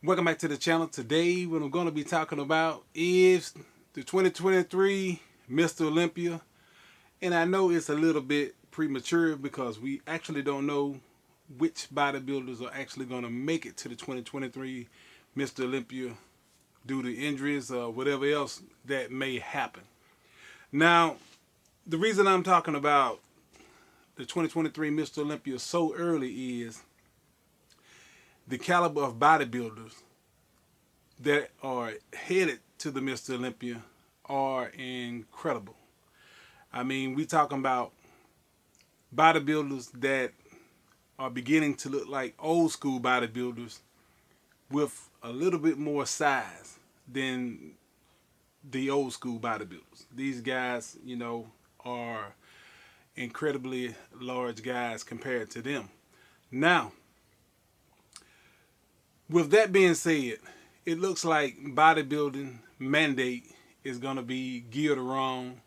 Welcome back to the channel. Today, what I'm going to be talking about is the 2023 Mr. Olympia. And I know it's a little bit premature because we actually don't know which bodybuilders are actually going to make it to the 2023 Mr. Olympia due to injuries or whatever else that may happen. Now, the reason I'm talking about the 2023 Mr. Olympia so early is the caliber of bodybuilders that are headed to the Mr. Olympia are incredible. I mean, we talking about bodybuilders that are beginning to look like old school bodybuilders with a little bit more size than the old school bodybuilders. These guys, are incredibly large guys compared to them. Now, with that being said, it looks like bodybuilding mandate is going to be geared around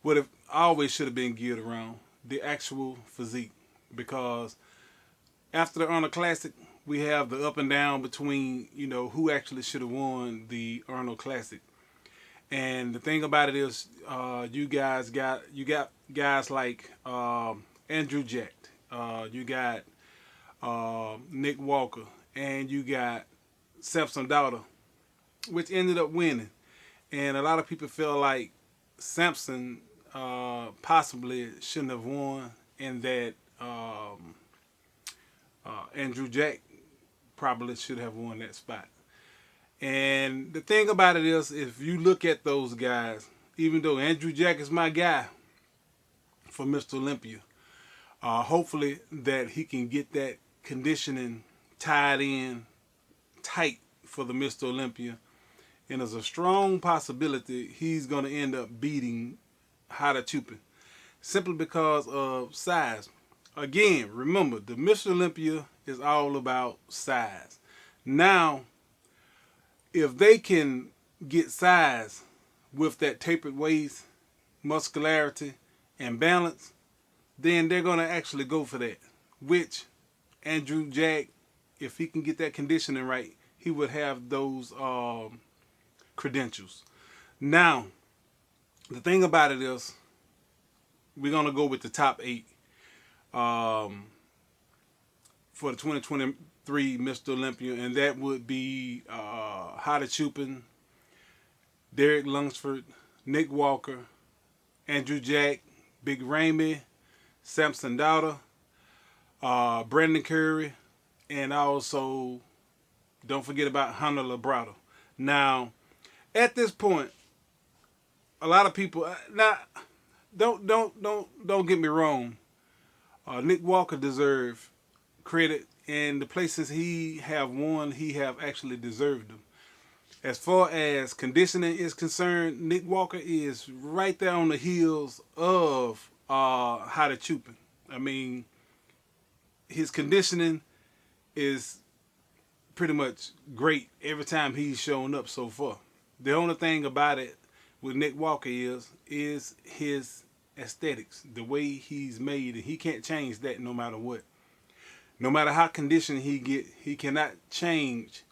what it always should have been geared around, the actual physique. Because after the Arnold Classic, we have the up and down between, who actually should have won the Arnold Classic. And the thing about it is, you got guys like Andrew Jack, you got Nick Walker, and you got Samson Daughter, which ended up winning. And a lot of people feel like Samson possibly shouldn't have won, and that Andrew Jack probably should have won that spot. And the thing about it is, if you look at those guys, even though Andrew Jack is my guy for Mr. Olympia, hopefully that he can get that conditioning tied in tight for the Mr. Olympia. And there's a strong possibility he's going to end up beating Hada Chupin simply because of size. Again, remember, the Mr. Olympia is all about size. Now, if they can get size with that tapered waist, muscularity, and balance, then they're going to actually go for that. Which Andrew Jack, if he can get that conditioning right, he would have those credentials. Now, the thing about it is, we're going to go with the top 8 for the 2023 Mr. Olympia, and that would be Hada Chupin, Derek Lunsford, Nick Walker, Andrew Jack, Big Ramey, Samson Daughter, Brandon Curry, and also don't forget about Hunter Labrado. Now, at this point, a lot of people now don't get me wrong. Nick Walker deserves credit, and the places he have won, he have actually deserved them. As far as conditioning is concerned, Nick Walker is right there on the heels of Hada Chupin. I mean, his conditioning is pretty much great every time he's shown up so far. The only thing about it with Nick Walker is his aesthetics, the way he's made, and he can't change that no matter what. No matter how conditioned he get, he cannot change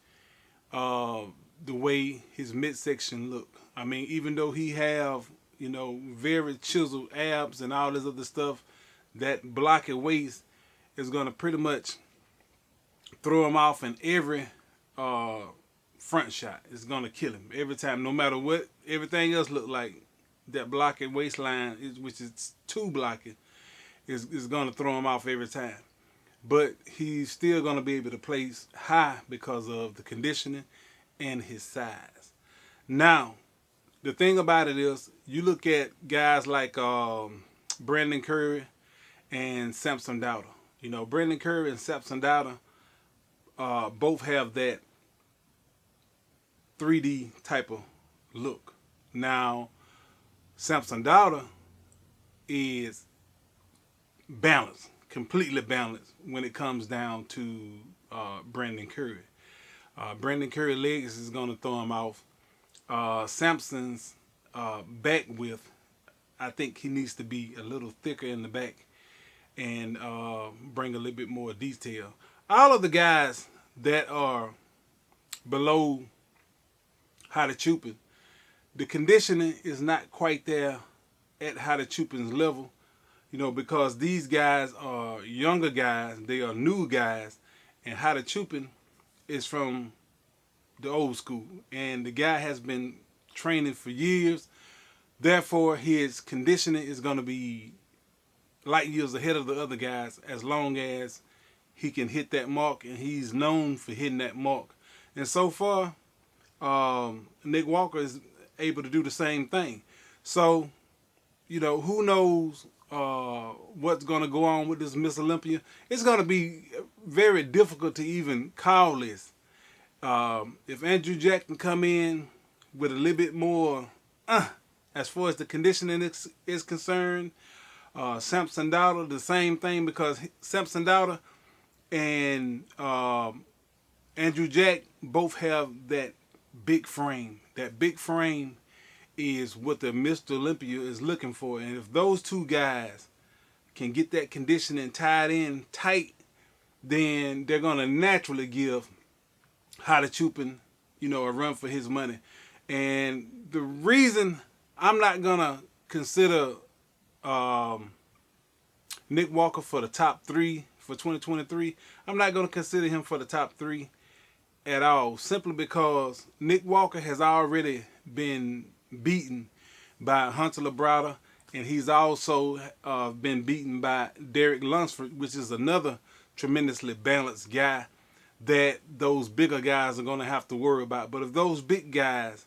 the way his midsection look. I mean, even though he have, very chiseled abs and all this other stuff, that blocky waist is going to pretty much throw him off in every front shot. It's going to kill him every time, no matter what everything else look like. That blocky waistline, which is too blocky, is going to throw him off every time. But he's still going to be able to place high because of the conditioning and his size. Now, the thing about it is, you look at guys like Brandon Curry and Samson Daughter. Brandon Curry and Samson Daughter both have that 3D type of look. Now, Samson Daughter is balanced, completely balanced when it comes down to Brandon Curry. Brandon Curry legs is going to throw him off. Samson's back width, I think he needs to be a little thicker in the back and bring a little bit more detail. All of the guys that are below Hada Chupin. The conditioning is not quite there at Hada Chupin's level, because these guys are younger guys, they are new guys, and Hada Chupin is from the old school, and the guy has been training for years. Therefore, his conditioning is going to be light years ahead of the other guys, as long as he can hit that mark, and he's known for hitting that mark. And so far, Nick Walker is able to do the same thing. So, who knows what's going to go on with this Miss Olympia. It's going to be very difficult to even call this. If Andrew Jack can come in with a little bit more, as far as the conditioning is concerned, Samson Daughter, the same thing, because Samson Daughter and Andrew Jack both have that big frame. That big frame is what the Mr. Olympia is looking for. And if those two guys can get that conditioning tied in tight, then they're going to naturally give Hada Chupin, a run for his money. And the reason I'm not going to consider Nick Walker for the top 3 for 2023, I'm not going to consider him for the top 3 at all, simply because Nick Walker has already been beaten by Hunter Labrada, and he's also been beaten by Derek Lunsford, which is another tremendously balanced guy that those bigger guys are going to have to worry about. But if those big guys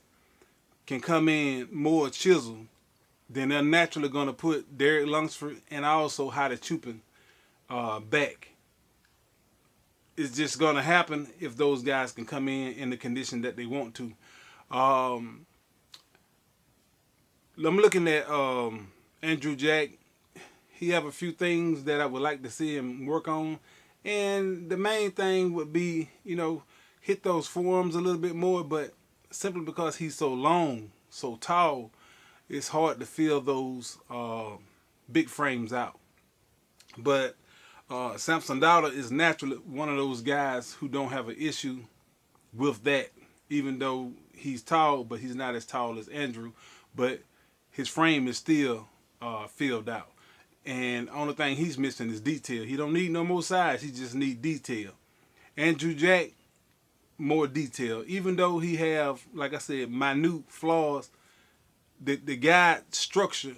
can come in more chiseled, then they're naturally going to put Derek Lunsford and also Hada Chupin back. It's just going to happen if those guys can come in the condition that they want to. I'm looking at Andrew Jack. He have a few things that I would like to see him work on. And the main thing would be, hit those forearms a little bit more. But simply because he's so long, so tall, it's hard to fill those big frames out. But Samson Daughter is naturally one of those guys who don't have an issue with that, even though he's tall, but he's not as tall as Andrew. But his frame is still filled out. And only thing he's missing is detail. He don't need no more size. He just need detail. Andrew Jack, more detail. Even though he have, like I said, minute flaws, the guy structure,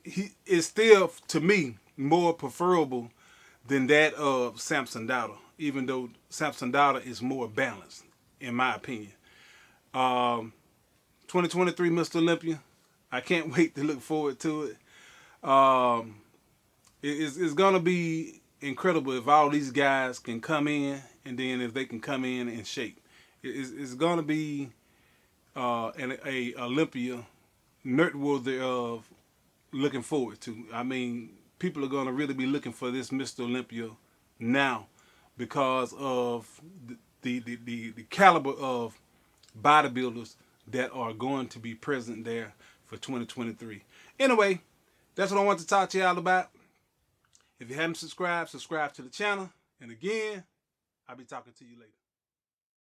he is still, to me, more preferable than that of Samson Daughter. Even though Samson Daughter is more balanced, in my opinion. 2023 Mr. Olympia. I can't wait to look forward to it. It's going to be incredible if all these guys can come in, and then if they can come in shape. It's going to be a Olympia noteworthy of looking forward to. I mean, people are going to really be looking for this Mr. Olympia now because of the caliber of bodybuilders that are going to be present there for 2023. Anyway, that's what I want to talk to y'all about. If you haven't subscribed, subscribe to the channel. And again, I'll be talking to you later.